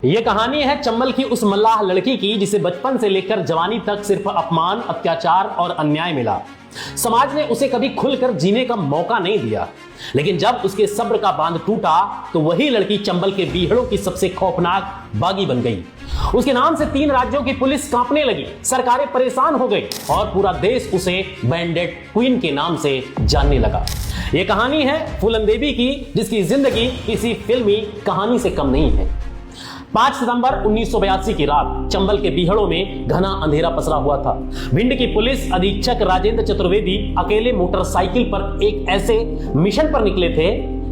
ये कहानी है चंबल की उस मल्लाह लड़की की जिसे बचपन से लेकर जवानी तक सिर्फ अपमान, अत्याचार और अन्याय मिला। समाज ने उसे कभी खुलकर जीने का मौका नहीं दिया, लेकिन जब उसके सब्र का बांध टूटा तो वही लड़की चंबल के बीहड़ों की सबसे खौफनाक बागी बन गई। उसके नाम से 3 राज्यों की पुलिस कांपने लगी, सरकारें परेशान हो गई और पूरा देश उसे बैंडेड क्वीन के नाम से जानने लगा। यह कहानी है फूलन देवी की, जिसकी जिंदगी किसी फिल्मी कहानी से कम नहीं है। 5 सितंबर 1982 की रात चंबल के बीहड़ों में घना अंधेरा पसरा हुआ था। भिंड की पुलिस अधीक्षक राजेंद्र चतुर्वेदी अकेले मोटरसाइकिल पर एक ऐसे मिशन पर निकले थे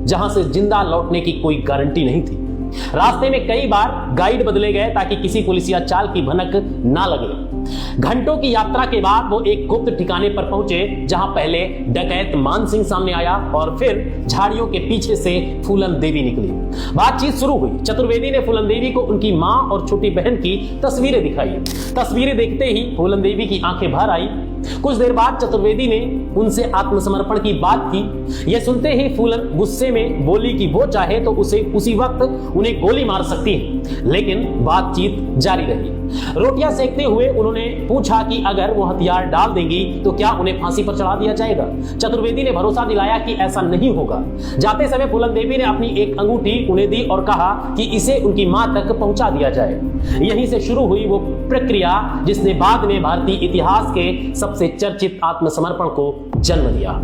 जहां से जिंदा लौटने की कोई गारंटी नहीं थी। रास्ते में कई बार गाइड बदले गए ताकि किसी पुलिसिया चाल की भनक ना लगे। घंटों की यात्रा के बाद वो एक गुप्त ठिकाने पर पहुंचे जहां पहले डकैत मान सिंह सामने आया और फिर झाड़ियों के पीछे से फूलन देवी निकली। बातचीत शुरू हुई। चतुर्वेदी ने फूलन देवी को उनकी मां और छोटी बहन की तस्वीरें दिखाई। तस्वीरें देखते ही फूलन देवी की आंखें भर आई। कुछ देर बाद चतुर्वेदी ने उनसे आत्मसमर्पण की बात की। यह सुनते ही फूलन गुस्से में बोली कि वो चाहे तो उसे उसी वक्त उन्हें गोली मार सकती है, लेकिन बातचीत जारी रही। रोटियां सेकते हुए उन्होंने पूछा कि अगर वो हथियार डाल देंगी तो क्या उन्हें फांसी पर चढ़ा दिया जाएगा। चतुर्वेदी ने भरोसा दिलाया कि ऐसा नहीं होगा। जाते समय फूलन देवी ने अपनी एक अंगूठी उन्हें दी और कहा कि इसे उनकी मां तक पहुंचा दिया जाए। यहीं से शुरू हुई वो प्रक्रिया जिसने बाद में भारतीय इतिहास के सबसे चर्चित आत्मसमर्पण को जन्म दिया।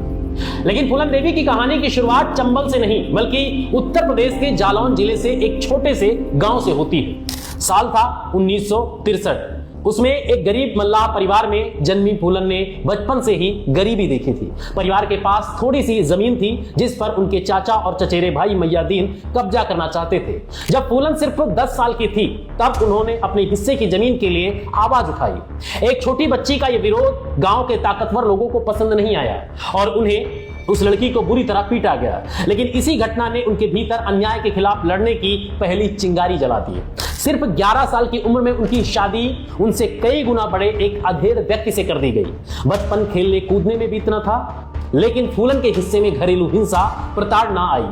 लेकिन फूलन देवी की कहानी की शुरुआत चंबल से नहीं बल्कि उत्तर प्रदेश के जालौन जिले से एक छोटे से गांव से होती है। साल था 1963। उसमें एक गरीब मल्लाह परिवार में जन्मी फूलन ने बचपन से ही गरीबी देखी थी। परिवार के पास थोड़ी सी जमीन थी जिस पर उनके चाचा और चचेरे भाई मैयादीन कब्जा करना चाहते थे। जब फूलन सिर्फ 10 साल की थी तब उन्होंने अपने हिस्से की जमीन के लिए आवाज उठाई। एक छोटी बच्ची का यह विरोध गांव के ताकतवर लोगों को पसंद नहीं आया और उन्हें उस लड़की को बुरी तरह पीटा गया। लेकिन इसी घटना ने उनके भीतर अन्याय के खिलाफ लड़ने की पहली चिंगारी जला दी। सिर्फ 11 साल की उम्र में उनकी शादी उनसे कई गुना बड़े एक अधेड़ व्यक्ति से कर दी गई। बचपन खेलने कूदने में बीतना था, लेकिन फूलन के हिस्से में घरेलू हिंसा, प्रताड़ना आई।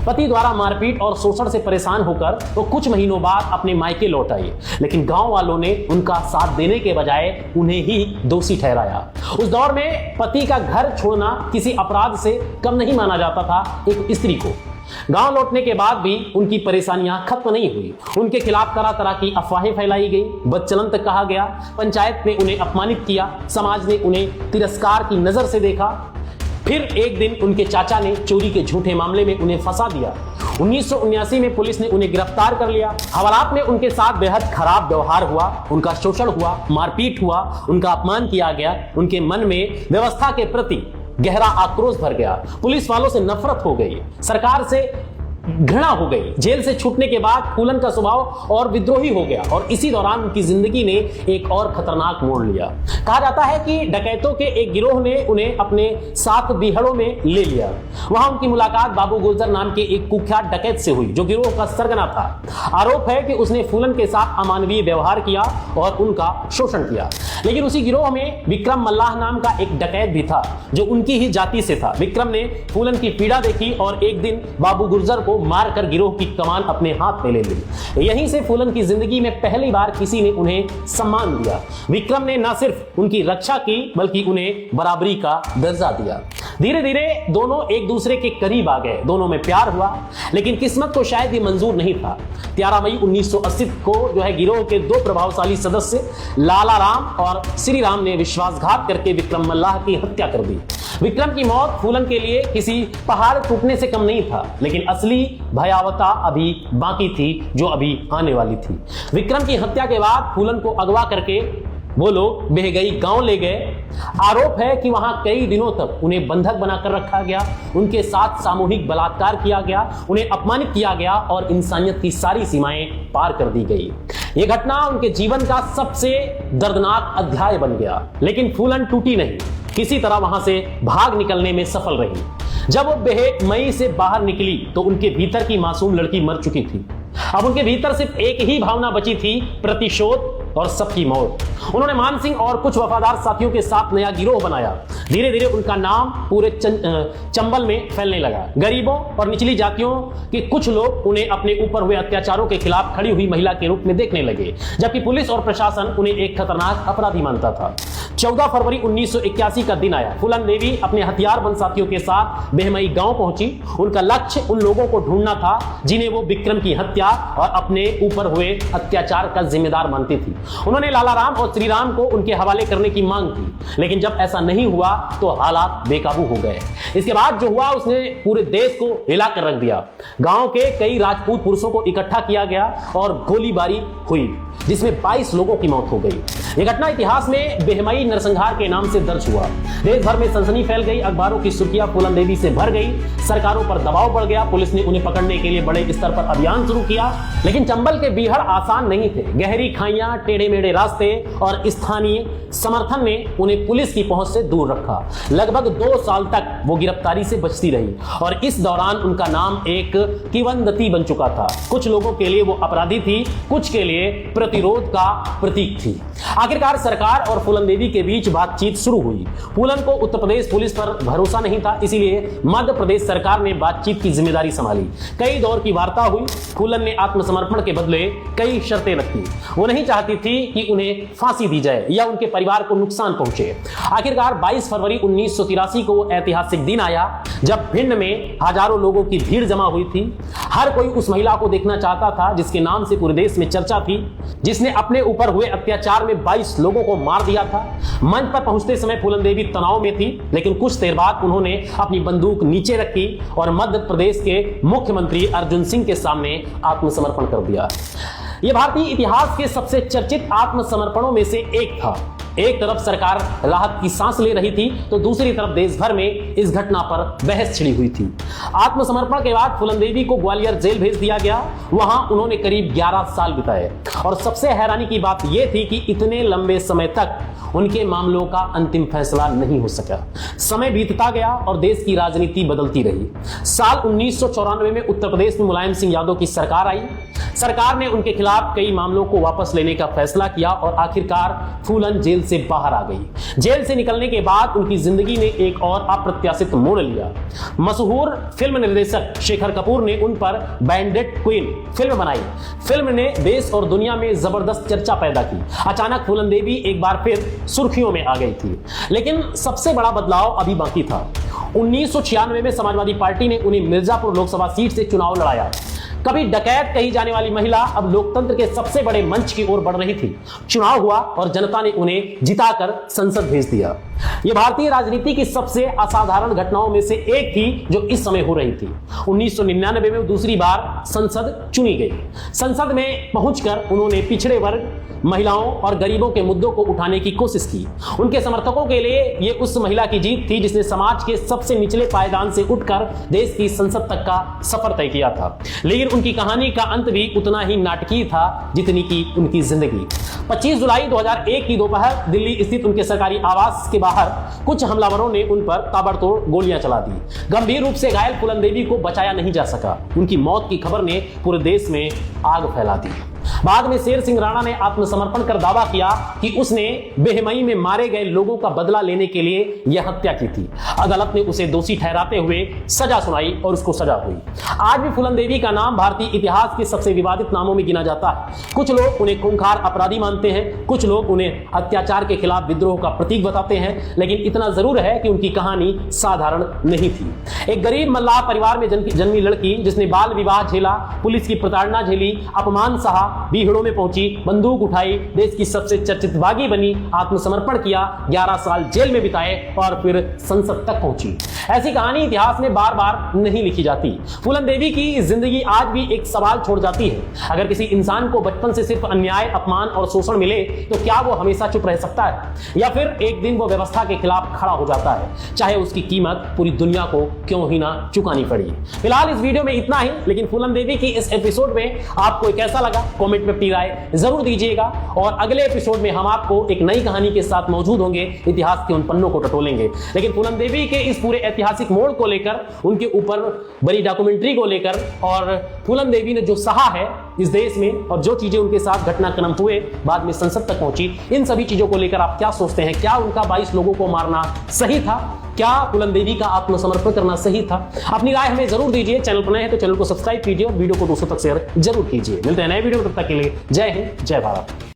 पति द्वारा मारपीट और शोषण से परेशान होकर वो कुछ महीनों बाद अपने मायके लौट आई, लेकिन गांव वालों ने उनका साथ देने के बजाय उन्हें ही दोषी ठहराया। उस दौर में पति का घर छोड़ना किसी अपराध से कम नहीं माना जाता था एक स्त्री को। गांव लौटने के बाद भी उनकी परेशानियां खत्म नहीं हुई। उनके खिलाफ तरह तरह की अफवाहें फैलाई गई, बदचलन तक कहा गया। पंचायत ने उन्हें अपमानित किया, समाज ने उन्हें तिरस्कार की नजर से देखा। फिर एक दिन उनके चाचा ने चोरी के झूठे मामले में उन्हें फंसा दिया। 1979 में पुलिस ने उन्हें गिरफ्तार कर लिया। हवालात में उनके साथ बेहद खराब व्यवहार हुआ, उनका शोषण हुआ, मारपीट हुआ, उनका अपमान किया गया। उनके मन में व्यवस्था के प्रति गहरा आक्रोश भर गया। पुलिस वालों से नफरत हो गई, सरकार से घृणा हो गई। जेल से छूटने के बाद फूलन का स्वभाव और विद्रोही हो गया और इसी दौरान उनकी जिंदगी ने एक और खतरनाक मोड़ लिया। कहा जाता है कि डकैतों के एक गिरोह ने उन्हें अपने साथ बीहड़ों में ले लिया। वहां उनकी मुलाकात बाबू गुलजर नाम के एक कुख्यात डकैत से हुई जो गिरोह का सरगना था। आरोप है कि उसने फूलन के साथ अमानवीय व्यवहार किया और उनका शोषण किया। लेकिन उसी गिरोह में विक्रम मल्लाह नाम का एक डकैत भी था जो उनकी ही जाति से था। विक्रम ने फूलन की पीड़ा देखी और एक दिन बाबू गुलजर को मारकर गिरोह की कमान अपने हाथ में ले ली। यहीं से फूलन की जिंदगी में पहली बार किसी ने उन्हें सम्मान दिया। विक्रम ने न सिर्फ उनकी रक्षा की बल्कि उन्हें बराबरी का दर्जा दिया। धीरे धीरे दोनों एक दूसरे के करीब आ गए, दोनों में प्यार हुआ। लेकिन किस्मत को शायद ये मंजूर नहीं था। 13 मई 1980 को गिरोह के 2 प्रभावशाली सदस्य लाला राम और श्री राम ने विश्वासघात करके विक्रम मल्लाह की हत्या कर दी। विक्रम की मौत फूलन के लिए किसी पहाड़ टूटने से कम नहीं था, लेकिन असली भयावहता अभी बाकी थी जो अभी आने वाली थी। विक्रम की हत्या के बाद फूलन को अगवा करके वो लोग बेहगई गांव ले गए। आरोप है कि वहां कई दिनों तक उन्हें बंधक बनाकर रखा गया, उनके साथ सामूहिक बलात्कार किया गया, उन्हें अपमानित किया गया और इंसानियत की सारी सीमाएं पार कर दी गई। यह घटना उनके जीवन का सबसे दर्दनाक अध्याय बन गया। लेकिन फूलन टूटी नहीं, किसी तरह वहां से भाग निकलने में सफल रही। जब वो बेहमई से बाहर निकली तो उनके भीतर की मासूम लड़की मर चुकी थी। अब उनके भीतर सिर्फ एक ही भावना बची थी, प्रतिशोध और सबकी मौत। उन्होंने मान सिंह और कुछ वफादार साथियों के साथ नया गिरोह बनाया। धीरे धीरे उनका नाम पूरे चंबल में फैलने लगा। गरीबों और निचली जातियों के कुछ लोग उन्हें अपने ऊपर हुए अत्याचारों के खिलाफ खड़ी हुई महिला के रूप में देखने लगे, जबकि पुलिस और प्रशासन उन्हें एक खतरनाक अपराधी मानता था। 14 फरवरी 1981 का दिन आया। फूलन देवी अपने हथियारबंद साथियों के साथ बेहमई गांव पहुंची। उनका लक्ष्य उन लोगों को ढूंढना था जिन्हें वो विक्रम की हत्या और अपने ऊपर हुए अत्याचार का जिम्मेदार मानती थी। उन्होंने लालाराम और श्रीराम को उनके हवाले करने की मांग की, लेकिन जब ऐसा नहीं हुआ तो हालात बेकाबू हो गए। इसके बाद जो हुआ उसने पूरे देश को हिला कर रख दिया। गांव के कई राजपूत पुरुषों को इकट्ठा किया गया और गोलीबारी हुई, जिसमें 22 लोगों की मौत हो गई। यह घटना इतिहास में बेहमई नरसंहार के नाम से दर्ज हुआ। देश भर में सनसनी फैल गई। अखबारों की सुर्खियां फूलन देवी से भर गई। सरकारों पर दबाव बढ़ गया। पुलिस ने उन्हें पकड़ने के लिए बड़े स्तर पर अभियान शुरू किया, लेकिन चंबल के बीहड़ आसान नहीं थे। गहरी खाइयां, टेढ़े मेढ़े रास्ते और स्थानीय समर्थन ने उन्हें पुलिस की पहुंच से दूर रखा। लगभग 2 साल तक वो गिरफ्तारी से बचती रही और इस दौरान उनका नाम एक किंवदंती बन चुका था। कुछ लोगों के लिए वो अपराधी थी, कुछ के लिए प्रतिरोध का प्रतीक थी। आखिरकार सरकार और फूलन देवी के बीच बातचीत शुरू हुई। फूलन को उत्तर प्रदेश पुलिस पर भरोसा नहीं था, इसीलिए मध्य प्रदेश सरकार ने बातचीत की जिम्मेदारी संभाली। कई दौर की वार्ता हुई। फूलन ने आत्मसमर्पण के बदले कई शर्तें रखी। वो नहीं चाहती थी कि उन्हें फांसी दी जाए या उनके परिवार को नुकसान पहुंचे। आखिरकार 22 फरवरी 1983 को ऐतिहासिक दिन आया जब भिंड में हजारों लोगों की भीड़ जमा हुई थी। हर कोई उस महिला को देखना चाहता था जिसके नाम से पूरे देश में चर्चा थी, जिसने अपने ऊपर हुए अत्याचार में 22 लोगों को मार दिया था। मंच पर पहुंचते समय फूलन देवी तनाव में थी, लेकिन कुछ देर बाद उन्होंने अपनी बंदूक नीचे रखी और मध्य प्रदेश के मुख्यमंत्री अर्जुन सिंह के सामने आत्मसमर्पण कर दिया। यह भारतीय इतिहास के सबसे चर्चित आत्मसमर्पणों में से एक था। एक तरफ सरकार राहत की सांस ले रही थी तो दूसरी तरफ देश भर में इस घटना पर बहस छिड़ी हुई थी। आत्मसमर्पण के बाद फूलन देवी को ग्वालियर जेल भेज दिया गया। वहां उन्होंने करीब 11 साल बिताए और सबसे हैरानी की बात यह थी कि इतने लंबे समय तक उनके मामलों का अंतिम फैसला नहीं हो सका। समय बीतता गया और देश की राजनीति बदलती रही। साल 1994 में उत्तर प्रदेश में मुलायम सिंह यादव की सरकार आई। सरकार ने उनके खिलाफ कई मामलों को वापस लेने का फैसला किया और आखिरकार फूलन जेल से बाहर आ गई। जेल से निकलने के बाद उनकी जिंदगी ने एक और अप्रत्याशित मोड़ लिया। मशहूर फिल्म निर्देशक शेखर कपूर ने उन पर बैंडेड क्वीन फिल्म बनाई। फिल्म ने देश और दुनिया में जबरदस्त चर्चा पैदा की। अचानक फूलन देवी एक बार फिर सुर्खियों में आ गई थी, लेकिन सबसे बड़ा बदलाव अभी बाकी था। 1996 में समाजवादी पार्टी ने उन्हें मिर्जापुर लोकसभा सीट से चुनाव लड़ाया। कभी डकैत कही जाने वाली महिला अब लोकतंत्र के सबसे बड़े मंच की ओर बढ़ रही थी। चुनाव हुआ और जनता ने उन्हें जिताकर संसद भेज दिया। यह भारतीय राजनीति की सबसे असाधारण घटनाओं में से एक थी जो इस समय हो रही थी। 1999 में दूसरी बार संसद चुनी गई। संसद में पहुंचकर उन्होंने पिछड़े वर्ग, महिलाओं और गरीबों के मुद्दों को उठाने की कोशिश की। उनके समर्थकों के लिए यह उस महिला की जीत थी जिसने समाज के सबसे निचले पायदान से उठकर देश की संसद तक का सफर तय किया था। लेकिन उनकी कहानी का अंत भी उतना ही नाटकीय था जितनी की उनकी जिंदगी। 25 जुलाई 2001 की दोपहर दिल्ली स्थित उनके सरकारी आवास के बाहर कुछ हमलावरों ने उन पर ताबड़तोड़ गोलियां चला दी। गंभीर रूप से घायल फूलन देवी को बचाया नहीं जा सका। उनकी मौत की खबर ने पूरे देश में आग फैला दी। बाद में शेर सिंह राणा ने आत्मसमर्पण कर दावा किया कि उसने बेहमई में मारे गए लोगों का बदला लेने के लिए यह हत्या की थी। अदालत ने उसे दोषी ठहराते हुए सजा सुनाई और उसको सजा हुई। आज भी फूलन देवी का नाम भारतीय इतिहास के सबसे विवादित नामों में गिना जाता है। कुछ लोग उन्हें खूंखार अपराधी मानते हैं, कुछ लोग उन्हें अत्याचार के खिलाफ विद्रोह का प्रतीक बताते हैं, लेकिन इतना जरूर है कि उनकी कहानी साधारण नहीं थी। एक गरीब मल्लाह परिवार में जन्मी लड़की जिसने बाल विवाह झेला, पुलिस की प्रताड़ना झेली, अपमान सहा, बीहड़ों में पहुंची, बंदूक उठाई, देश की सबसे चर्चित बागी बनी, आत्मसमर्पण किया, 11 साल जेल में बिताए और फिर संसद तक पहुंची। ऐसी कहानी इतिहास में बार बार नहीं लिखी जाती। फूलन देवी की जिंदगी आज भी एक सवाल छोड़ जाती है। अगर किसी इंसान को बचपन से सिर्फ अन्याय, अपमान और शोषण मिले तो क्या वो हमेशा चुप रह सकता है, या फिर एक दिन वो व्यवस्था के खिलाफ खड़ा हो जाता है, चाहे उसकी कीमत पूरी दुनिया को क्यों ही ना चुकानी पड़ी। फिलहाल इस वीडियो में इतना ही, लेकिन फूलन देवी की इस एपिसोड में आपको कैसा लगा कमेंट में अपनी राय जरूर दीजिएगा और अगले एपिसोड में हम आपको एक नई कहानी के साथ मौजूद होंगे, इतिहास के उन पन्नों को टटोलेंगे। लेकिन फूलन देवी के इस पूरे ऐतिहासिक मोड़ को लेकर, उनके ऊपर बड़ी डॉक्यूमेंट्री को लेकर और फूलन देवी ने जो सहा है इस देश में और जो चीजें उनके साथ घटनाक्रम हुए, बाद में संसद तक पहुंची, इन सभी चीजों को लेकर आप क्या सोचते हैं? क्या उनका 22 लोगों को मारना सही था? क्या पुलन देवी का आत्मसमर्पण करना सही था? अपनी राय हमें जरूर दीजिए। चैनल पर नए हैं तो चैनल को सब्सक्राइब कीजिए और वीडियो को दोस्तों तक शेयर जरूर कीजिए। मिलते हैं नए वीडियो में, तब तक के लिए जय हिंद, जय भारत।